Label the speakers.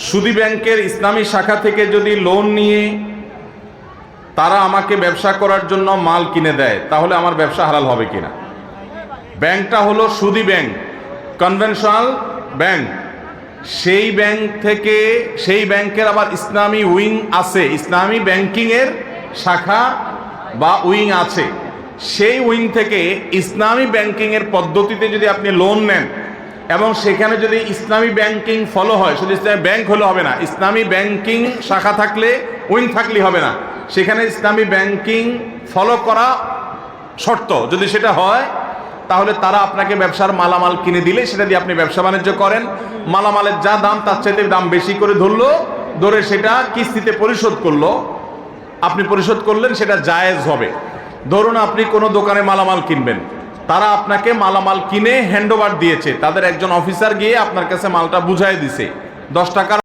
Speaker 1: সুদী ব্যাংকের ইসলামী শাখা থেকে যদি লোন নিয়ে তারা আমাকে ব্যবসা করার জন্য মাল কিনে দেয়, তাহলে আমার ব্যবসা হালাল হবে কিনা? ব্যাংকটা হলো সুদী ব্যাংক, কনভেনশনাল ব্যাংক। সেই ব্যাংক থেকে, সেই ব্যাংকের আবার ইসলামী উইং আছে, ইসলামী ব্যাংকিংয়ের শাখা বা উইং আছে। সেই উইং থেকে ইসলামী ব্যাংকিংয়ের পদ্ধতিতে যদি আপনি লোন নেন এবং সেখানে যদি ইসলামী ব্যাংকিং ফলো হয়, শুধু ইসলামী ব্যাংক হলে হবে না, ইসলামী ব্যাংকিং শাখা থাকলে, উইং থাকলে হবে না, সেখানে ইসলামী ব্যাংকিং ফলো করা শর্ত। যদি সেটা হয় তাহলে তারা আপনাকে ব্যবসার মালামাল কিনে দিলে সেটা দিয়ে আপনি ব্যবসা বাণিজ্য করেন। মালামালের যা দাম তার চাইতে দাম বেশি করে ধরে সেটা কিস্তিতে পরিশোধ করলো, আপনি পরিশোধ করলেন, সেটা জায়েজ হবে। ধরুন আপনি কোনো দোকানে মালামাল কিনবেন, তারা আপনাকে মালামাল কিনে হ্যান্ডওভার দিয়েছে, তাদের একজন অফিসার গিয়ে আপনার কাছে মালটা বুঝাই দিছে, 10 টাকার